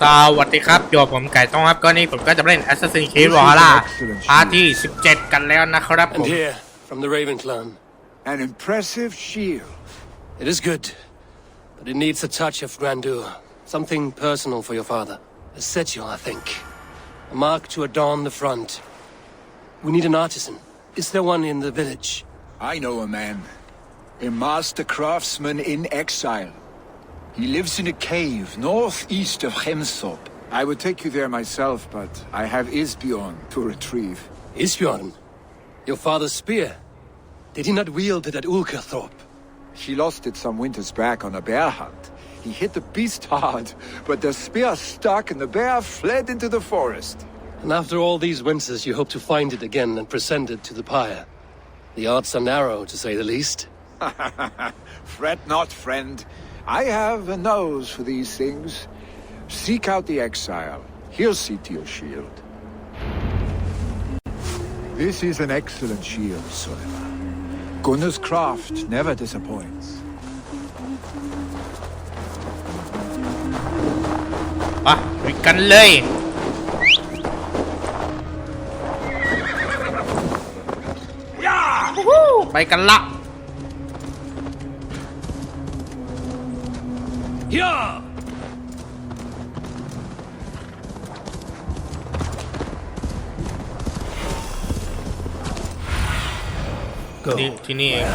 สวัสดีครับอยู่กับผมไก่ต้องครับก็นี่ผมก็จะเล่น Assassin's Creed Valhalla พาร์ทที่17กันแล้วนะครับผม And here from the Raven clan. An impressive shield. It is good, but it needs a touch of grandeur. Something personal for your father. A sigil, I think. A mark to adorn the front. We need an artisan. Is there one in the village? I know a man. A master craftsman in exile. He lives in a cave northeast of Hemsop. I would take you there myself, but I have Isbjorn to retrieve. Isbjorn? Your father's spear? Did he not wield it at Ulkerthorpe? He lost it some winters back on a bear hunt. He hit the beast hard, but the spear stuck and the bear fled into the forest. And after all these winters, you hope to find it again and present it to the pyre. The odds are narrow, to say the least. Fret not, friend. I have a nose for these things. Seek out the exile. He'll see to your shield. This is an excellent shield, Sullivan. Gunnar's craft never disappoints. ไปกันเลยไปกันละ Yeah! ที่นี่เอง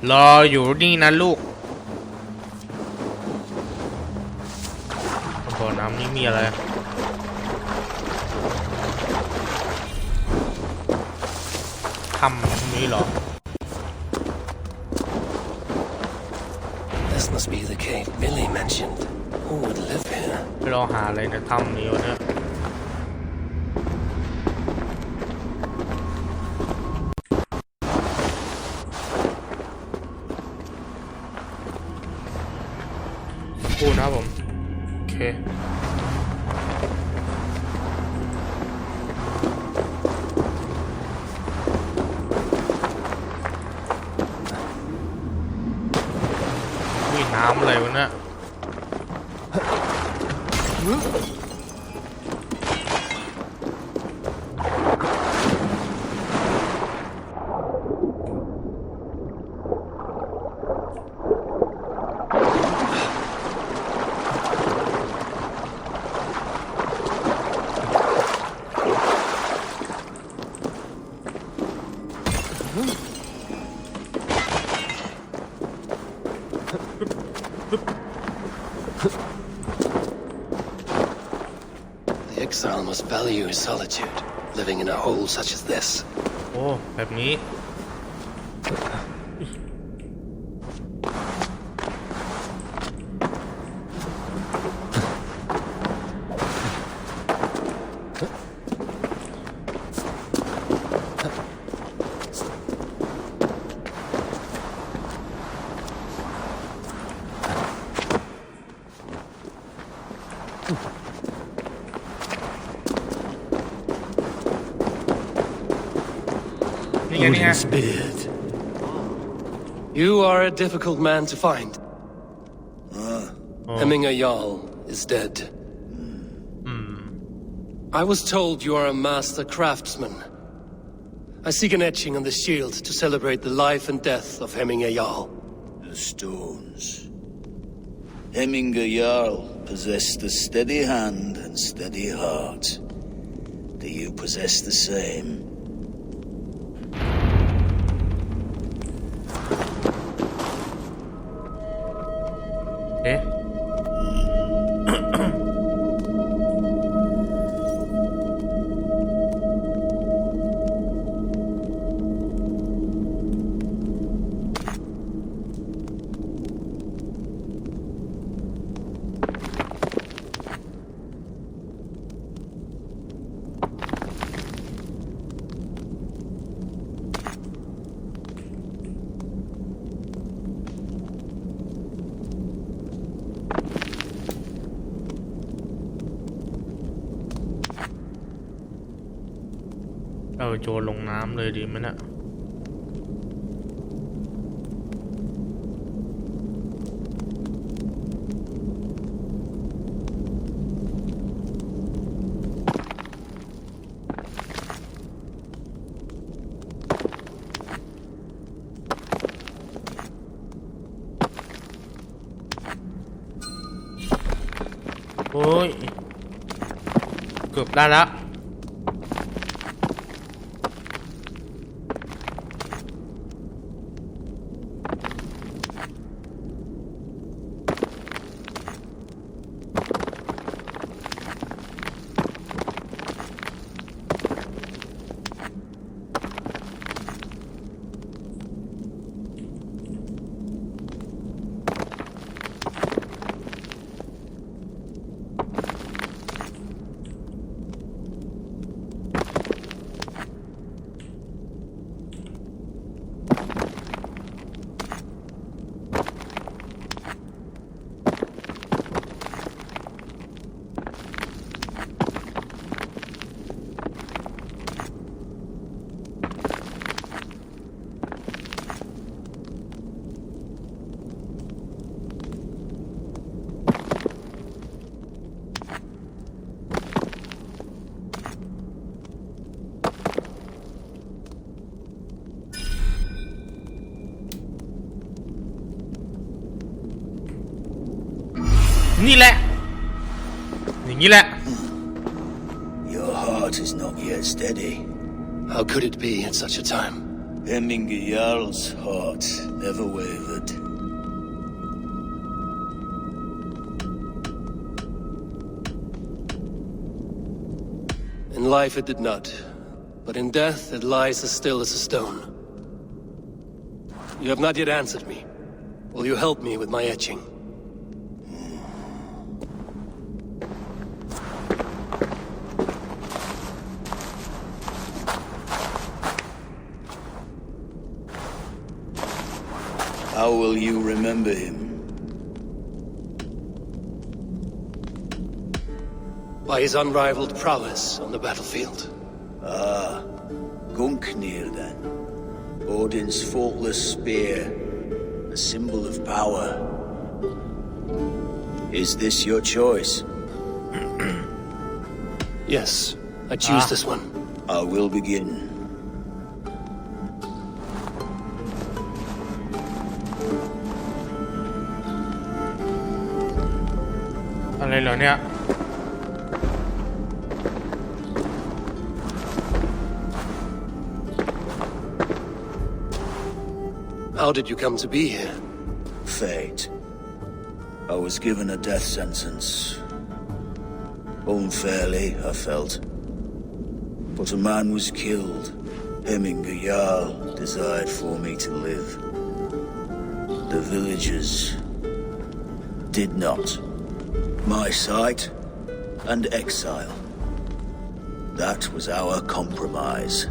รออยู่นี่นะลูกบ่อน้ำนี้มีอะไรทำนี้เหรอ This must be the cave Billy mentioned. Who would live here? ไปรอหาอะไรในถ้ำนี้วะเนี่ยพูดนะครับผมโอเควิ่งน้ำอะไรวะเนี่ยThe exile must value his solitude, living in a hole such as this. โอ้แบบนี้Odin's beard. You are a difficult man to find. Hemminger Jarl is dead. I was told you are a master craftsman. I seek an etching on the shield to celebrate the life and death of Hemminger Jarl. The stones. Hemminger Jarl possessed a steady hand and steady heart. Do you possess the same? Eh? โจรลงน้ำเลยดีไหมเนี่ย อ้ยเกือบได้แล้วนี่แหละอย่างนี้แหละ Your heart is not yet steady. How could it be at such a time? Hemminger Jarl's heart never wavered. In life it did not, but in death it lies as still as a stone. You have not yet answered me. Will you help me with my etching? How will you remember him? By his unrivaled prowess on the battlefield. Ah, Gungnir then. Odin's faultless spear, a symbol of power. Is this your choice? Yes, I choose this one. I will begin. อะไรเหรอเนี่ย How did you come to be here? Fate. I was given a death sentence. Unfairly, I felt. But a man was killed. Hemminger Jarl desired for me to live. The villagers did not. My sight and exile. That was our compromise.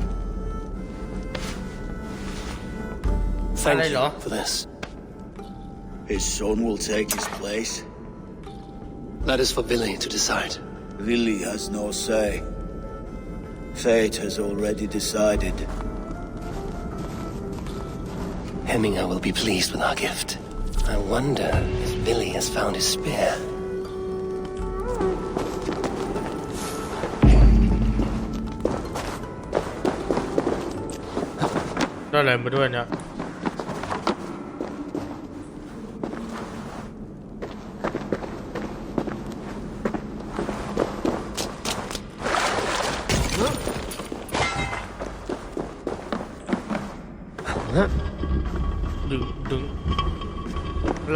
Thank Hello. you for this. His son will take his place. That is for Vili to decide. Vili has no say. Fate has already decided. Hemminger will be pleased with our gift. I wonder if Vili has found his spear. ได้อะไรมาด้วยเนี่ย ดึง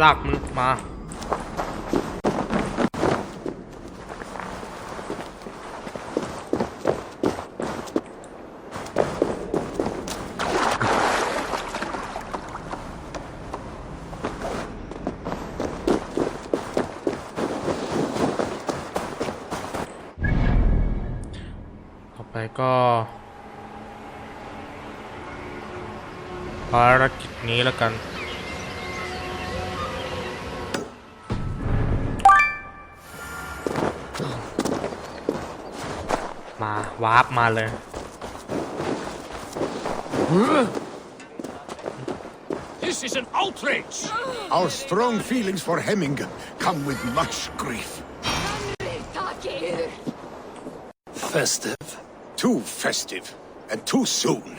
ลากมันมา ต่อไปก็ภารกิจนี้แล้วกันมาวาร์ปมาเลย This is an outrage! Our strong feelings for Hemminger come with much grief. Festive. Too festive, and too soon.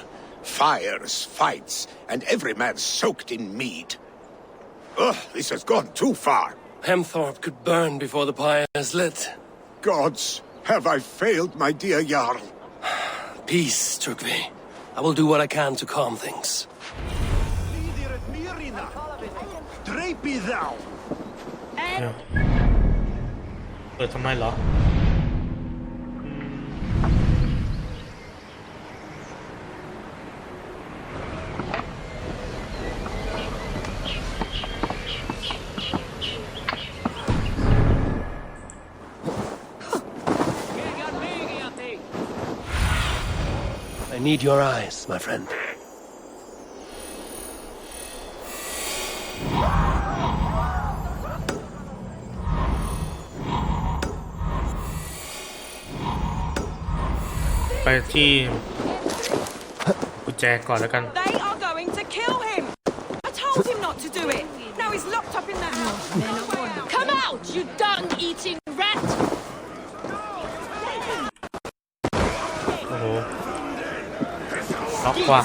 Fires, fights, and every man soaked in mead. Ugh, this has gone too far. Hemthorpe could burn before the pyre is lit. Gods, have I failed my dear Jarl? Peace, Trugvi. I will do what I can to calm things. Drape thou! เปิดทำไมเหรอI need your eyes, my friend. ไปที่กุญแจก่อนแล้วกัน They are going to kill him. I told him not to do it. Now he's locked up in that house. No way out. Come out, you dung-eating rat! โอ้โหล็อกกว่า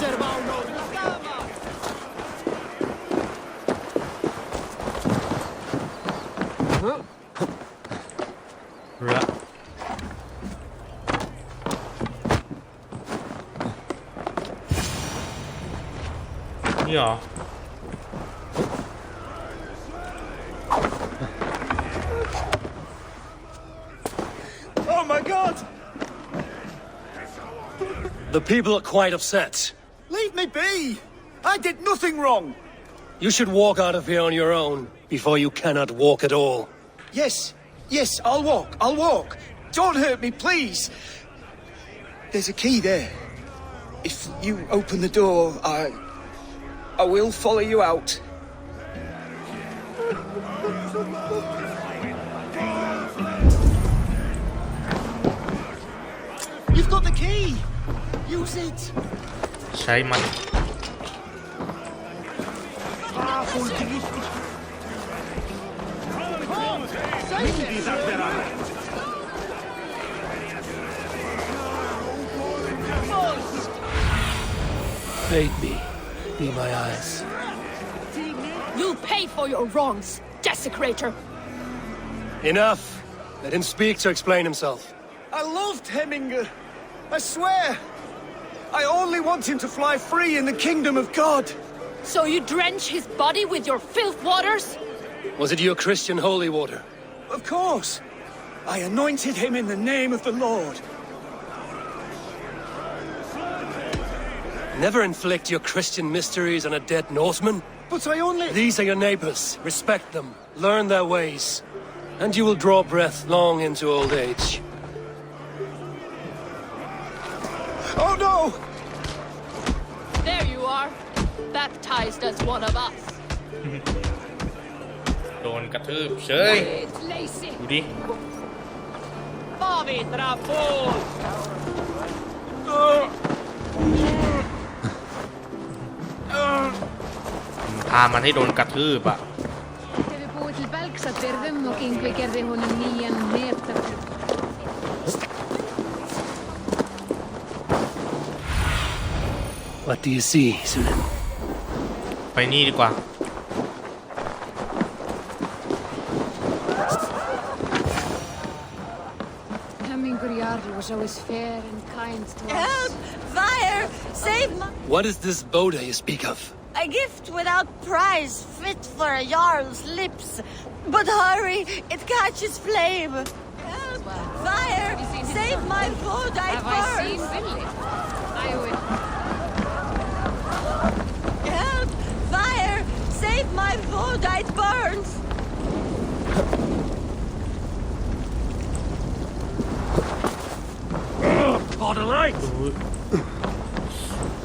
เรือนี่เหรอ Oh my god! The people are quite upset. Leave me be! I did nothing wrong! You should walk out of here on your own before you cannot walk at all. Yes, I'll walk. Don't hurt me, please. There's a key there. If you open the door, I will follow you out. You've got the key. Use it. ใช้มัน Bade me. Be my eyes. You'll pay for your wrongs, desecrator! Enough. Let him speak to explain himself. I loved Heminger. I swear. I only want him to fly free in the kingdom of God. So you drench his body with your filth waters? Was it your Christian holy water? Of course. I anointed him in the name of the Lord. Never inflict your Christian mysteries on a dead Norseman. But I only... These are your neighbors. Respect them. Learn their ways. And you will draw breath long into old age. Oh no! There you are, baptized as one of us. โดนกระทืบเฉย It's lazy. ดูดิ พามันให้โดนกระทืบอ่ะ Þegar við búið til belgsatyrðum og Yngvi gerði honum nýjan nefdaftur. What do you see, Sunan? ไปนี่ดีกว่า Hemmingur Jarl was always fair and kind to us. Help! Fire! Save my... What is this Boda you speak of? A gift without price, fit for a Jarl's lips. But hurry, it catches flame. Help! Fire! Save my food, I Have I seen burn! Billy? I will. Help! Fire! Save my food, it burns! God alight!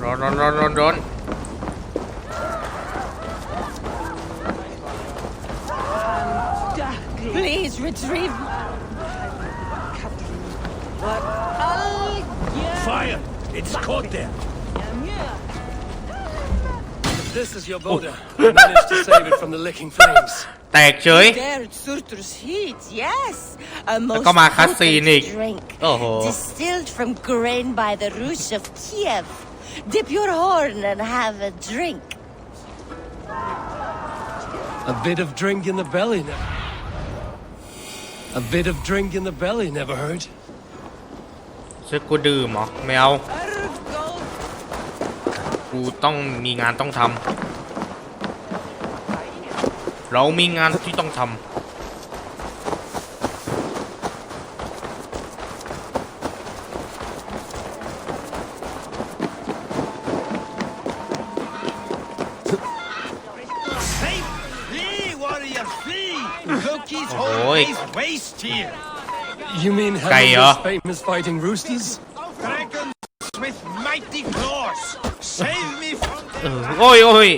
ร้อน Please retrieve my... Fire! It's caught there! If this is your Boda, you managed to save it from the licking flames. แตกเฉย Dared Surtur's heat, yes. A แล้ว most ก็มาคัสซีนอีก potent drink. โอ้โห Distilled from grain by the Rus of Kiev. Dip your horn and have a drink. A bit of drink in the belly now. A bit of drink in the belly never hurt. เชื่อกูดื่มเหรอไม่เอา กูต้องมีงานต้องทำเรามีงานที่ต้องทำโอ้ย You mean Hamminger's famous fighting roosters? Dragons with mighty claws. Save me from โอ้ยโอ้ย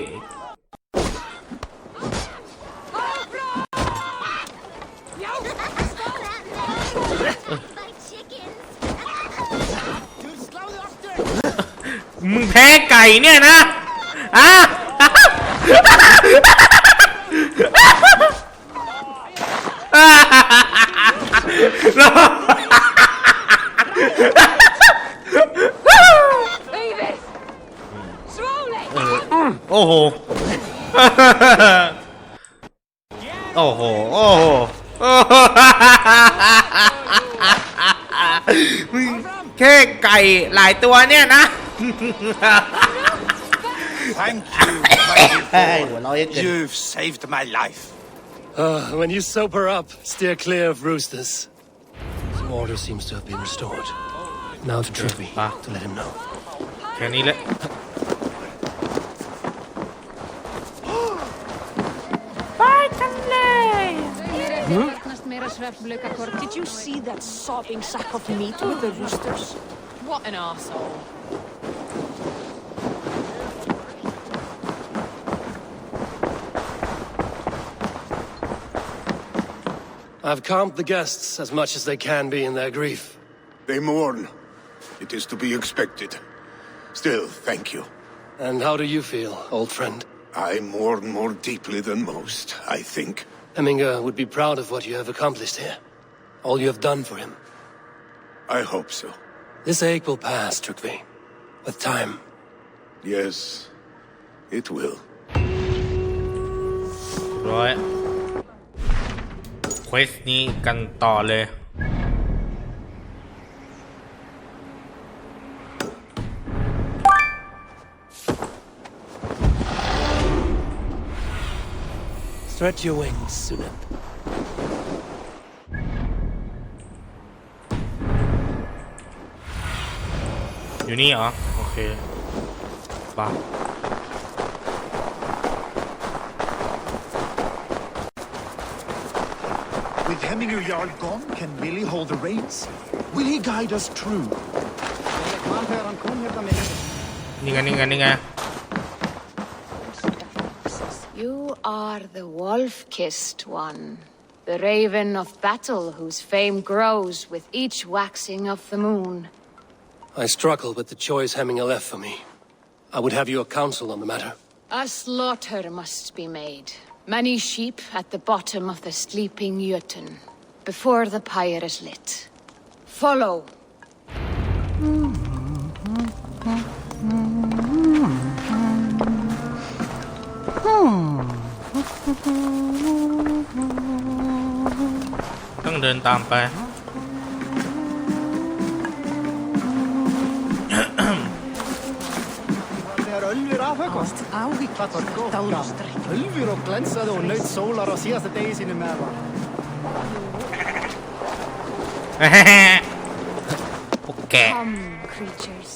มึงแพ้ไก่เนี่ยนะอ่ะโอ้โห โอ้โห โอ้โหมึงแค่ไก่หลายตัวเนี่ยนะ Thank you, mighty Lord. You've saved my life. When you sober up, steer clear of roosters. Some order seems to have been restored. Now to Trigby, to let him know. แค่นี้แหละ Did you see that sobbing sack of meat with the roosters? What an arsehole. I've calmed the guests as much as they can be in their grief. They mourn. It is to be expected. Still, thank you. And how do you feel, old friend? I mourn more deeply than most, I think. Hemminger would be proud of what you have accomplished here. All you have done for him. I hope so. This ache will pass, Trigby. With time. Yes, it will. ร้อยเควสนี้กันต่อเลย Stretch your wings, Sunip. อยู่นี่เหรอ โอเคป่ะ With Hemminger Jarl gone, can Willie hold the reins? Will he guide us true? นี่ไงนี่ไงนี่ไง You are the wolf-kissed one, the raven of battle whose fame grows with each waxing of the moon. I struggle with the choice Hemminger left for me. I would have your counsel on the matter. A slaughter must be made. Many sheep at the bottom of the sleeping Jötun, before the pyre is lit. Follow.ต้องเดินตามไป Ulver og glensaði og naut sólar á síðasta degi sínum með það. โอเค Come, creatures.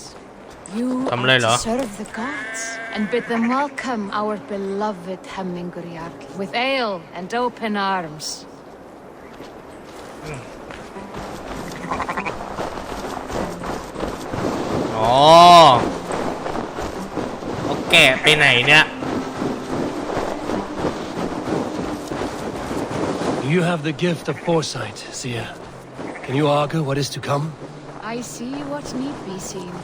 You Come, are Layla. to serve the gods and bid them welcome our beloved Hemminger Jarl with ale and open arms. อ๋อโอเคไปไหนเนี่ย You have the gift of foresight, Sia. Can you argue what is to come? I see what need be seen,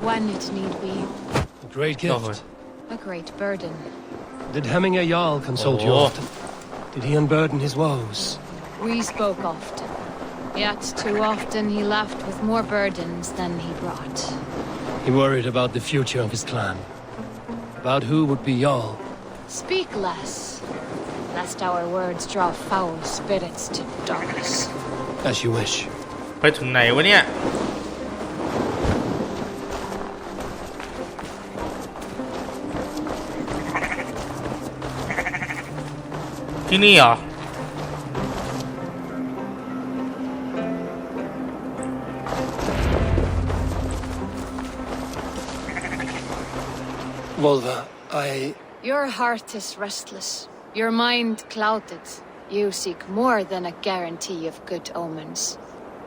when it need be. A great gift. A great burden. Did Hemminger Jarl consult you Oh. often? Did he unburden his woes? We spoke often, yet too often he left with more burdens than he brought. He worried about the future of his clan. About who would be Jarl. Speak less, lest our words draw foul spirits to darkness. As you wish. ไปถึงไหนวะเนี่ยที่นี่เหรอVolva, Your heart is restless, your mind clouded. You seek more than a guarantee of good omens.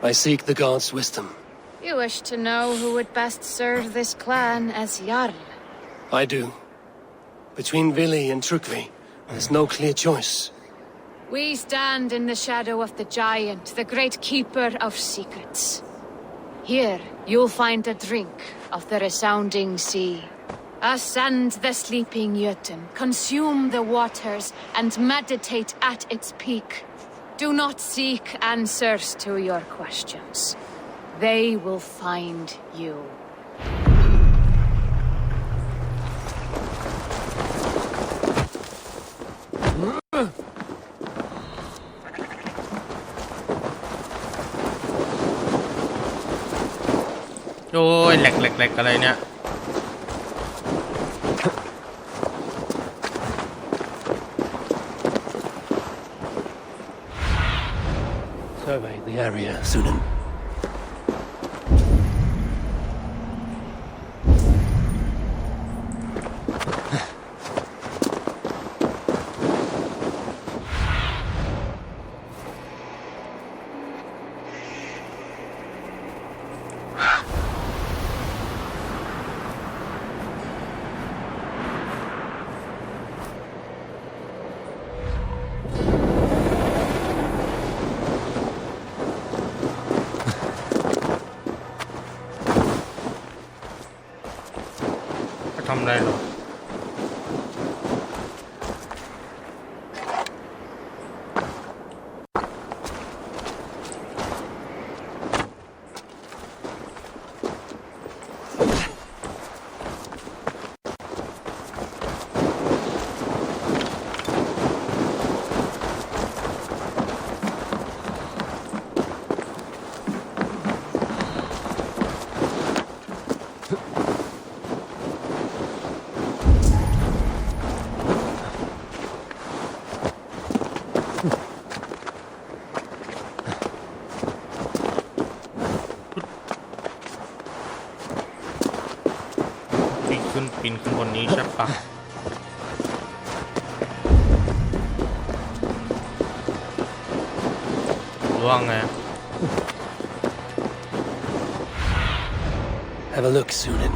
I seek the gods' wisdom. You wish to know who would best serve this clan as Jarl. I do. Between Vili and Trukvi, there's no clear choice. We stand in the shadow of the giant, the great keeper of secrets. Here, you'll find a drink of the resounding sea. Ascend the sleeping Jotun, consume the waters, and meditate at its peak. Do not seek answers to your questions. They will find you. โอ้ยแหลกอะไรเนี่ย Survey the area, Sunan.ปีนขึ้นบนนี้ใช่ปะล่วงไง Have a look, Sunan.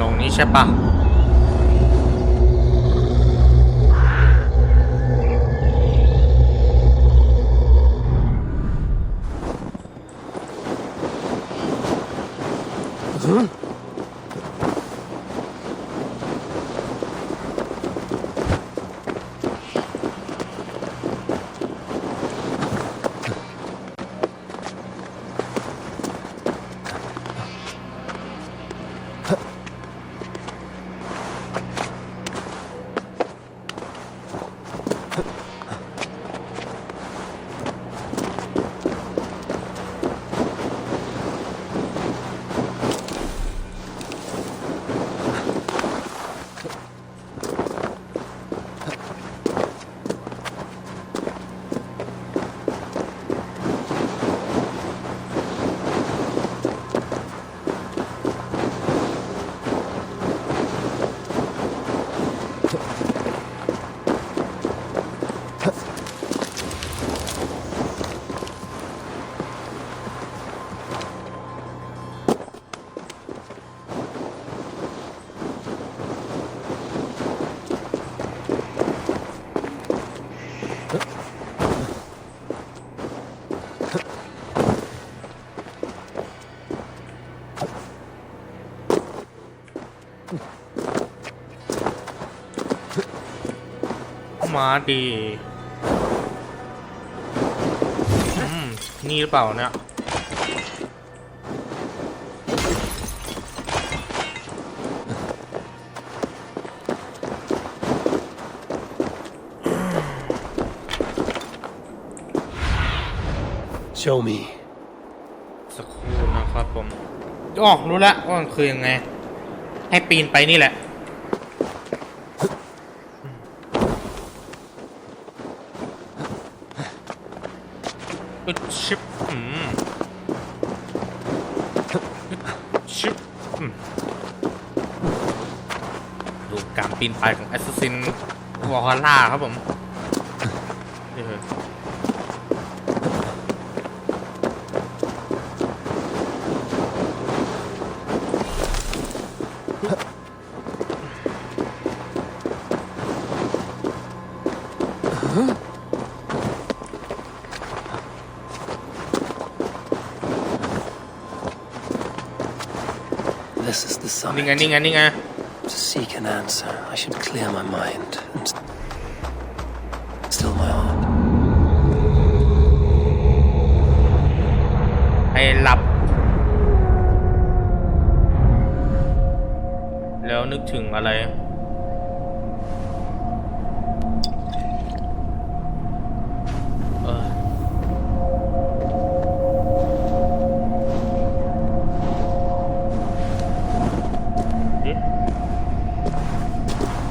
ลงนี้ใช่ปะ มาดีนี่หรือเปล่าเนี่ยShow me สักครู่นะครับผมอ๋อรู้แล้วว่ามันคือยังไงให้ปีนไปนี่แหละชิปชิปดูการปีนไปของ Assassin Valhalla ครับผมThis is the นี่ summit. ไง To seek an answer, I should clear my mind and still my heart. ให้หลับแล้วนึกถึงอะไร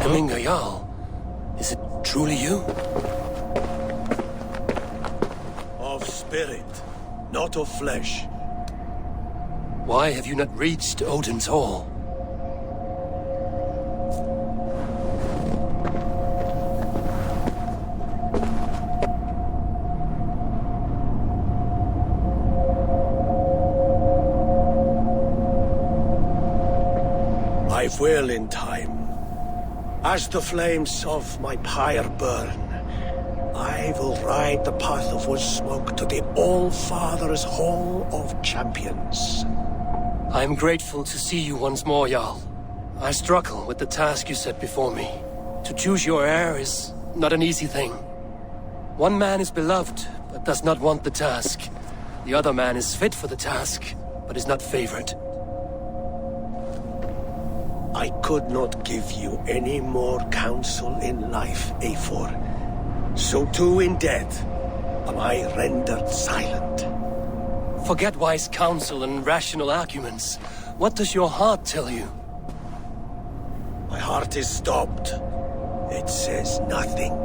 Hemminger Jarl, is it truly you? Of spirit, not of flesh. Why have you not reached Odin's Hall? I will in time. As the flames of my pyre burn, I will ride the path of wood smoke to the All-Father's Hall of Champions. I am grateful to see you once more, Jarl. I struggle with the task you set before me. To choose your heir is not an easy thing. One man is beloved, but does not want the task. The other man is fit for the task, but is not favored. I could not give you any more counsel in life, Eivor. So too in death am I rendered silent. Forget wise counsel and rational arguments. What does your heart tell you? My heart is stopped. It says nothing.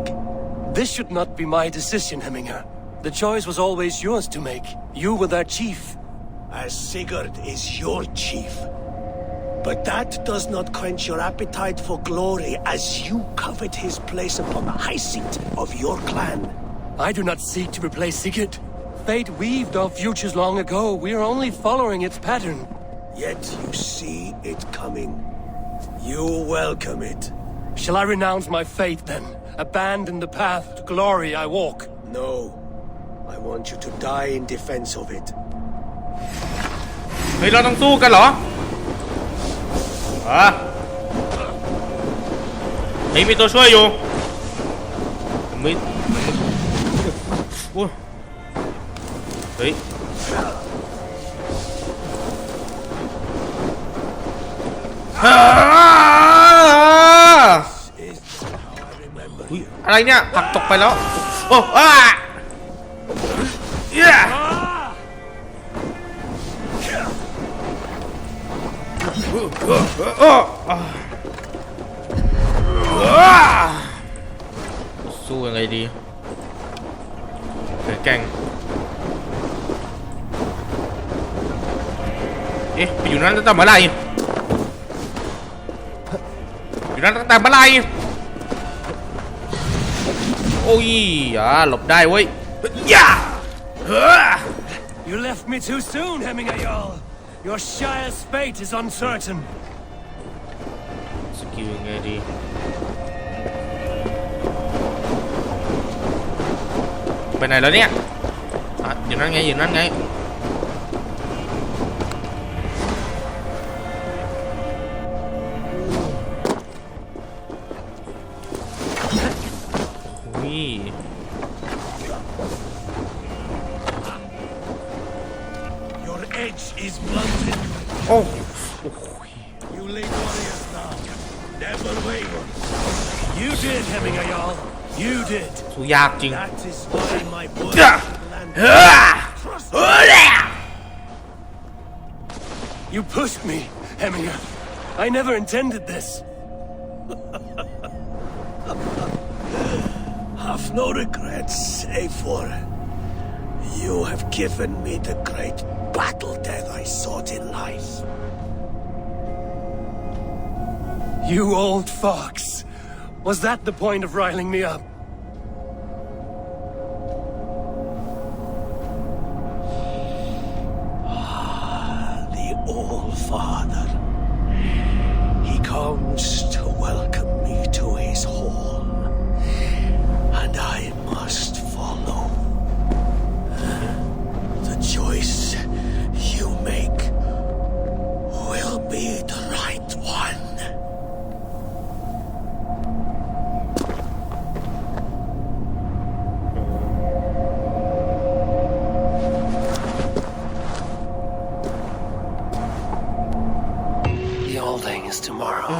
This should not be my decision, Hemminger. The choice was always yours to make. You were their chief. As Sigurd is your chief. But that does not quench your appetite for glory as you covet his place upon the high seat of your clan. I do not seek to replace Sigurd. Fate weaved our futures long ago. We are only following its pattern. Yet you see it coming. You welcome it. Shall I renounce my faith then? Abandon the path to glory I walk? No. I want you to die in defense of it. เฮ้ยเราต้องสู้กันเหรอเฮ้ยมีตัวช่วยอยู่มีเฮ้ยอะไรเนี่ยผักตกไปแล้วโอ้สู้ยังไงดีแก่งเอ๊ะไปอยู่นั้นตั้งแต่เมื่อไหร่อยู่นั้นตั้งแต่เมื่อไหร่โอ้ยหลบได้เว้ยYou left me too soon, Hemminger Jarl. Your Shire's fate is uncertain. สกิลยังไงดีไปไหนแล้วเนี่ยอยู่นั่นไงอยู่นั่นไง never waver. You did, Hemminger Jarl. You did. สู้ยากจริง That is why my word land. You pushed me, Hemminger. I never intended this. Have no regrets, Eivor. You have given me the great battle death I sought in life. You old fox. Was that the point of riling me up? The Old Father. He comes to welcome me to his hall, and I must follow. The choice you make will be the right one. The Alding is tomorrow,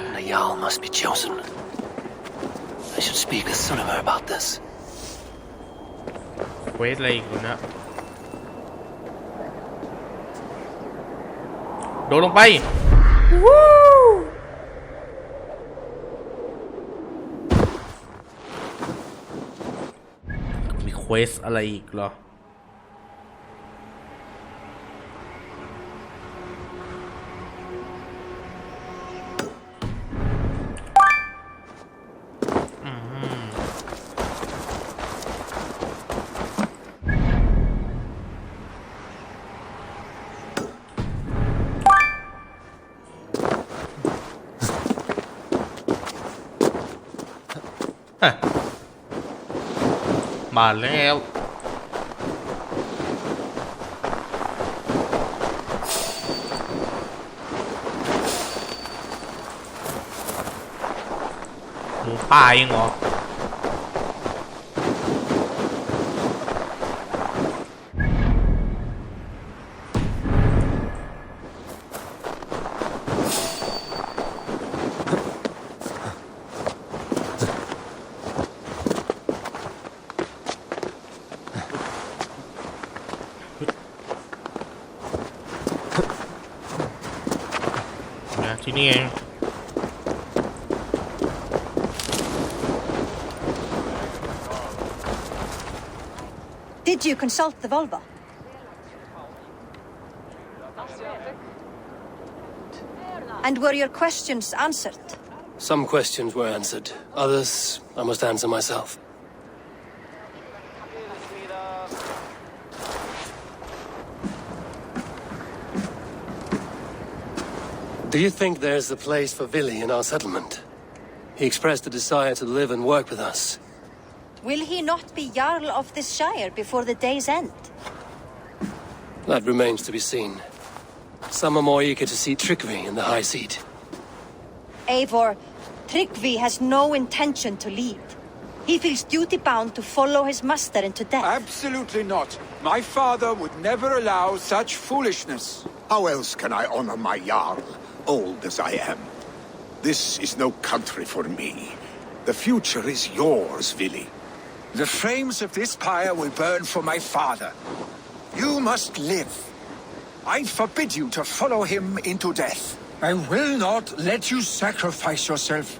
and a Jarl must be chosen. I should speak with Sunniver about this. เวทอะไรอีกวะนะโดดลงไปมีเควสอะไรอีกเหรอมาแล้วหมูป่าเองเหรอที่นี่เอง Did you consult the Volva? And were your questions answered? Some questions were answered. Others, I must answer myself. Do you think there's a place for Vili in our settlement? He expressed a desire to live and work with us. Will he not be Jarl of this shire before the day's end? That remains to be seen. Some are more eager to see Tryggvi in the high seat. Eivor, Tryggvi has no intention to lead. He feels duty-bound to follow his master into death. Absolutely not. My father would never allow such foolishness. How else can I honor my Jarl, old as I am? This is no country for me. The future is yours, Vili. The flames of this pyre will burn for my father. You must live. I forbid you to follow him into death. I will not let you sacrifice yourself.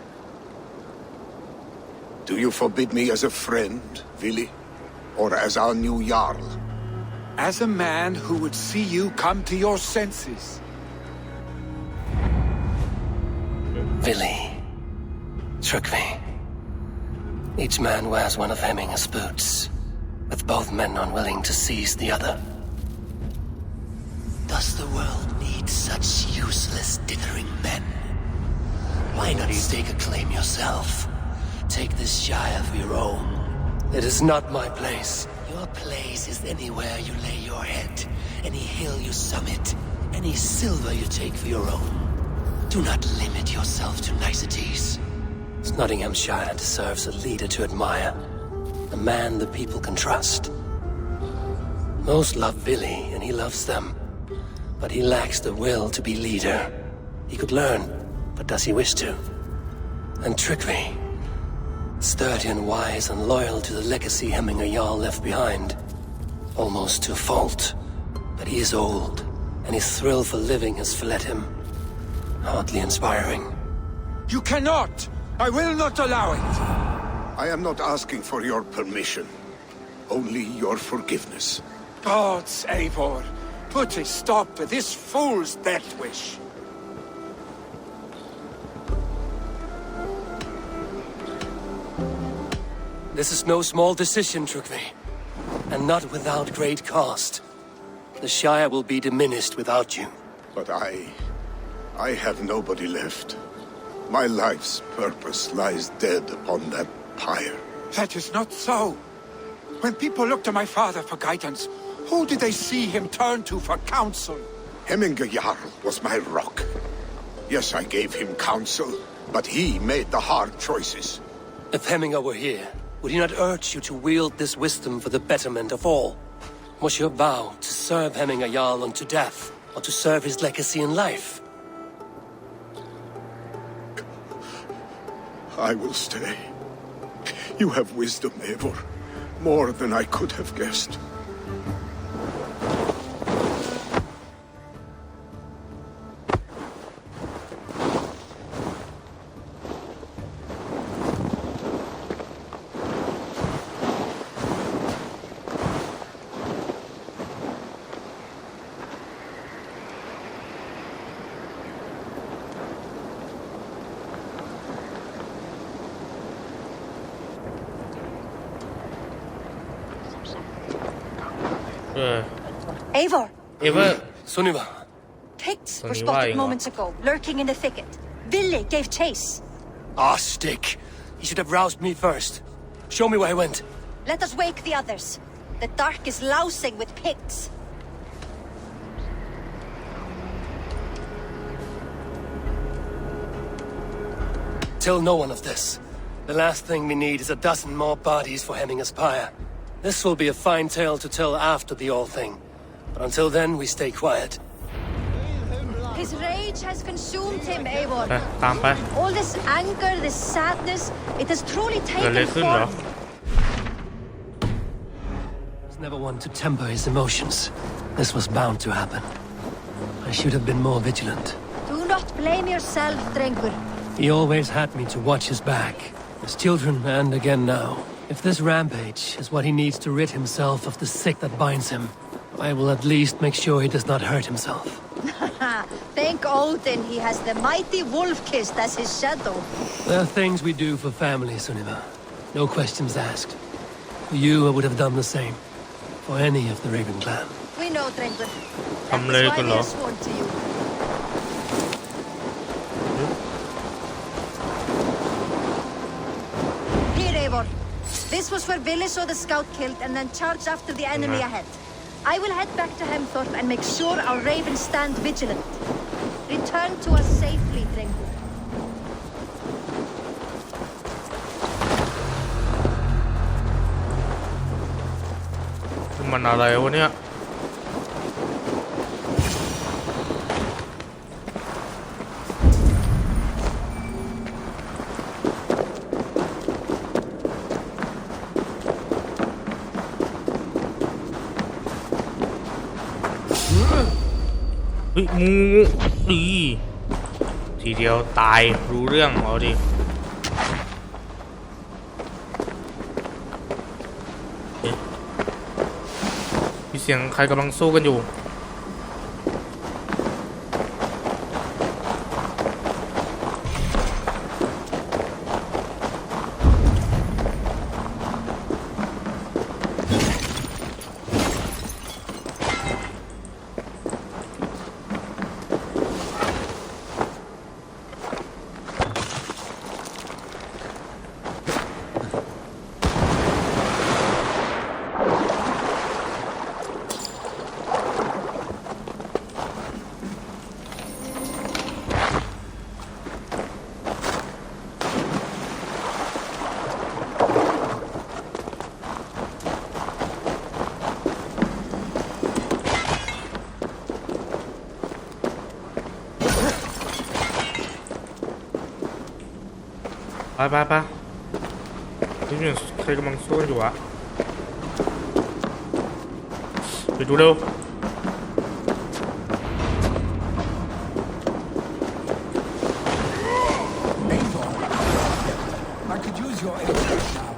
Do you forbid me as a friend, Vili? Or as our new Jarl? As a man who would see you come to your senses. Vili. Tryggvi. Each man wears one of Hemminger's boots, with both men unwilling to seize the other. Does the world need such useless, dithering men? Why not stake a claim yourself? Take this shire for your own. It is not my place. Your place is anywhere you lay your head, any hill you summit, any silver you take for your own. Do not limit yourself to niceties. Nottinghamshire deserves a leader to admire, a man the people can trust. Most love Vili, and he loves them, but he lacks the will to be leader. He could learn, but does he wish to? and trickery. Sturdy and wise and loyal to the legacy Hemminger Jarl left behind. Almost to a fault. But he is old, and his thrill for living has fled him. Hardly inspiring. You cannot! I will not allow it! I am not asking for your permission. Only your forgiveness. Gods, Eivor, put a stop to this fool's death wish. This is no small decision, Trygve, and not without great cost. The Shire will be diminished without you. But I have nobody left. My life's purpose lies dead upon that pyre. That is not so. When people look to my father for guidance, who did they see him turn to for counsel? Hemminger Jarl was my rock. Yes, I gave him counsel, but he made the hard choices. If Hemminger were here, would he not urge you to wield this wisdom for the betterment of all? Was your vow to serve Hemminger Jarl unto death, or to serve his legacy in life? I will stay. You have wisdom, Eivor. More than I could have guessed. Eivor! Eivor Sunniva. Picts were Sunniva, spotted Eivor. moments ago, lurking in the thicket. Ville gave chase. Ah, stick. He should have roused me first. Show me where he went. Let us wake the others. The dark is lousing with Picts. Tell no one of this. The last thing we need is a dozen more bodies for Hemminger's pyre. This will be a fine tale to tell after the all thing. But until then, we stay quiet. His rage has consumed him, ไป Eivor. ตามไป All this anger, this sadness, it has truly เกิดอะไร taken ขึ้นเหรอ form. He's never one to temper his emotions. This was bound to happen. I should have been more vigilant. Do not blame yourself, Drengur. He always had me to watch his back. As children, and again now. If this rampage is what he needs to rid himself of the sick that binds him, I will at least make sure he does not hurt himself. Thank Odin he has the mighty Wolf-Kissed as his shadow. There are things we do for family, Sunniva. No questions asked. For you, I would have done the same. For any of the Raven clan. We know, Drengur. Thatทำ is เลย why กัน we เหรอ have sworn to you. Here, Eivor. This was where Ville saw the scout killed and then charged after the enemy ahead. I will head back to Hemthorpe and make sure our ravens stand vigilant. Return to us safely, Drengur. มันอะไรวะเนี่ยเฮ้ยงูดีทีเดียวตายรู้เรื่องเอาดิมีเสียงใครกำลังสู้กันอยู่ ไปที่นี่ใครกำลังสู้กันอยู่อะไปดูเร็ว I could use your aid now.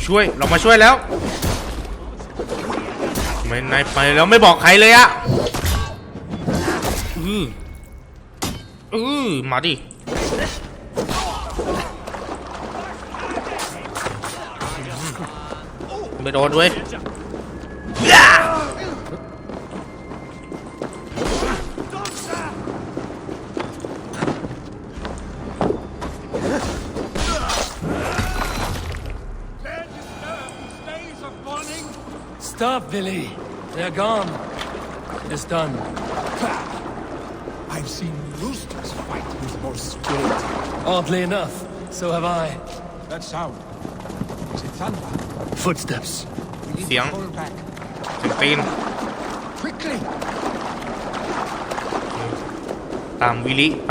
ช่วยเรามาช่วยแล้วไม่นายไปแล้วไม่บอกใครเลยอะมาดิไม่โดนเว้ยStop, Billy. They're gone. It is done. I've seen roosters fight with more spirit. Oddly enough, so have I. That sound. Is it thunder? Footsteps. We need เสียง to pull back. เสียงตีน Quickly! ตามวิลิไป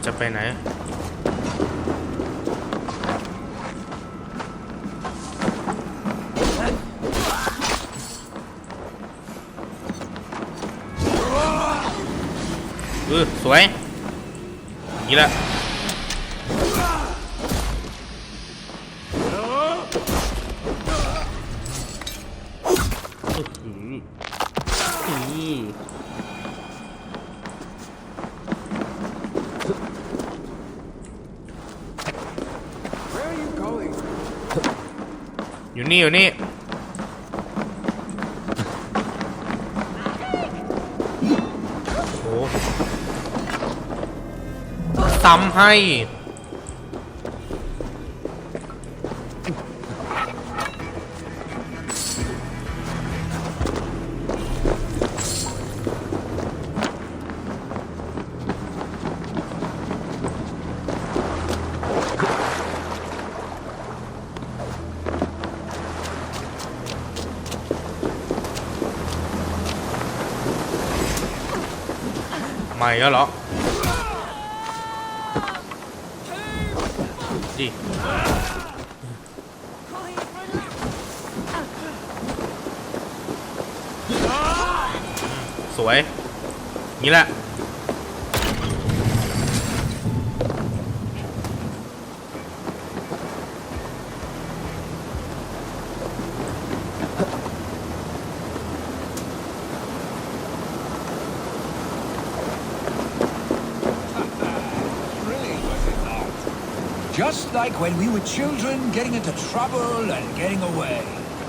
จะไปไหนสวยนี่แหละอยู่นี่โอ้ซ้ำให้ใหม่แล้วเหรอดิสวยนี่แหละJust like when we were children, getting into trouble and getting away.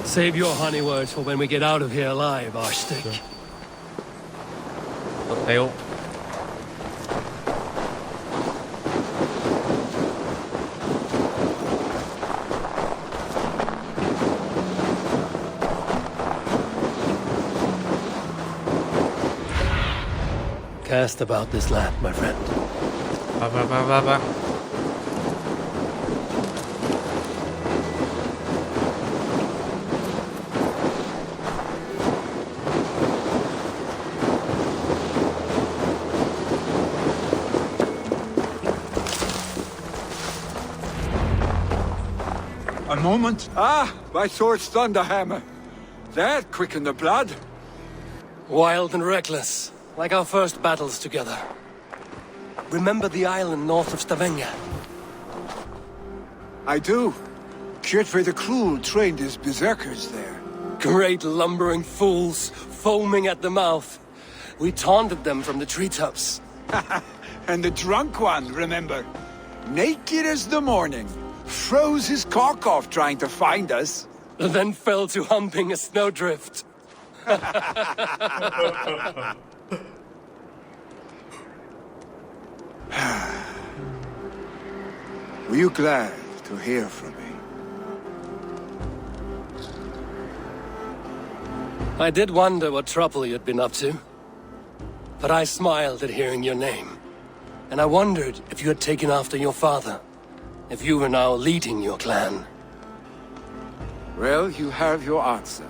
Save your honey words for when we get out of here alive, Archstick. เร็ว Cast about this land, my friend. ไป A moment. Ah, my sword's thunderhammer. That quickened the blood. Wild and reckless, like our first battles together. Remember the island north of Stavanger? I do. Kjotve the Cruel trained his berserkers there. Great lumbering fools, foaming at the mouth. We taunted them from the treetops. And the drunk one, remember? Naked as the morning. Froze his cock off trying to find us. Then fell to humping a snowdrift. Were you glad to hear from me? I did wonder what trouble you'd been up to. But I smiled at hearing your name. And I wondered if you had taken after your father. If you were now leading your clan. Well, you have your answer.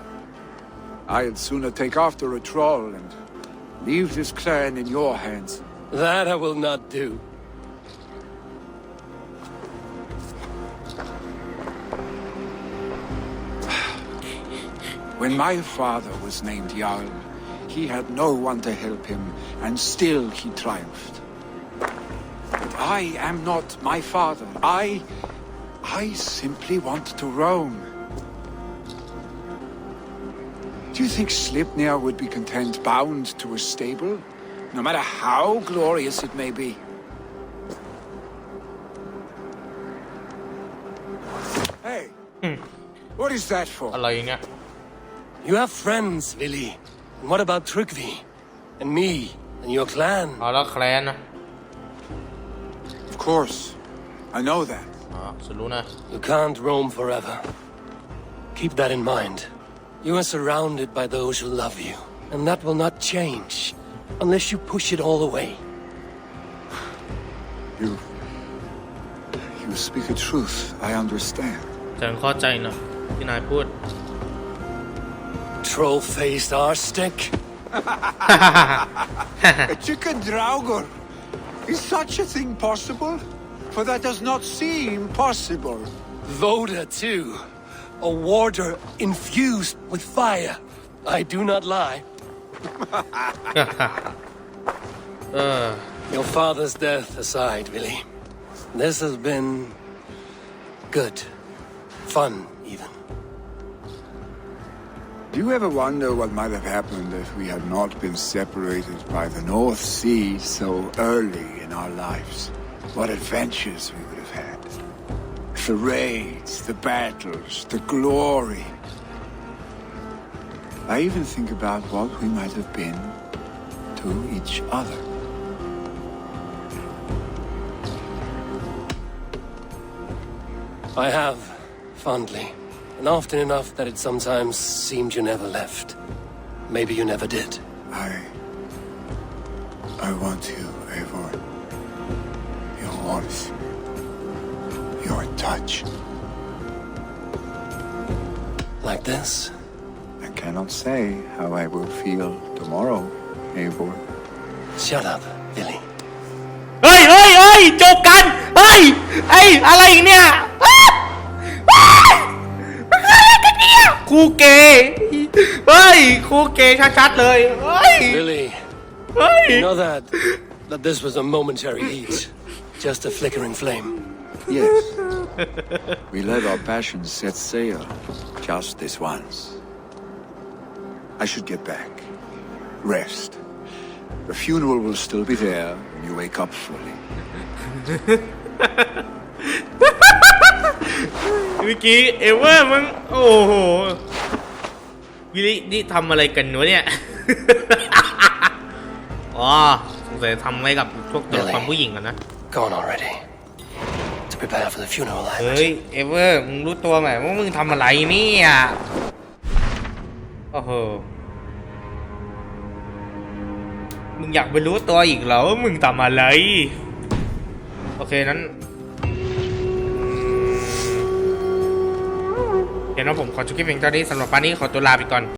I'd sooner take after a troll and leave this clan in your hands. That I will not do. When my father was named Jarl, he had no one to help him, and still he triumphed. I am not my father. I simply want to roam. Do you think Sleipnir would be content bound to a stable, no matter how glorious it may be? Hey, what is that for? อะไรเนี่ย You have friends, Vili. And what about Tryggvi? And me? And your clan? อ๋อแล้วแคลนนะ Of course, I know that. อ๋อสุดรู้นะ You can't roam forever. Keep that in mind. You are surrounded by those who love you. And that will not change unless you push it all away. You speak a truth, I understand. ฉันเข้าใจนะที่นายพูด Troll-faced arstick. A chicken draugr? Is such a thing possible? For that does not seem possible. Voda, too. A warder infused with fire. I do not lie. Your father's death aside, Vili. This has been good. Fun, even. Do you ever wonder what might have happened if we had not been separated by the North Sea so early in our lives? What adventures we would have had. The raids, the battles, the glory. I even think about what we might have been to each other. I have, fondly. And often enough that it sometimes seemed you never left. Maybe you never did. I want you, Eivor. Your warmth. Your touch. Like this? I cannot say how I will feel tomorrow, Eivor. Shut up, Vili. เฮ้ยจบกันเฮ้ยอะไรอีกเนี่ยครูเกย์เฮ้ยครูเกย์ชัดๆเลยเฮ้ย Vili, you know that this was a momentary heat. Just a flickering flame. Yes. We let our passions set sail just this once. I should get back. Rest. The funeral will still be there when you wake up fully. เมื่อกี้เอเวอร์มึงโอ้โหวิลลี่นี่ทำอะไรกันวะเนี่ย อ๋อสงสัยทำไว้กับพวกตัวละครผู้หญิงกันนะ Gone already. To prepare for the funeral, I เฮ้ยเอเวอร์มึงรู้ตัวไหมว่ามึงทำอะไรเนี่ยโอ้โหมึงอยากไปรู้ตัวอีกเหรอว่ามึงทำอะไรโอเคนั้นเห็นว่าผมขอจบคลิปเพียงเท่านี้สำหรับวันนี้ขอตัวลาไปก่อน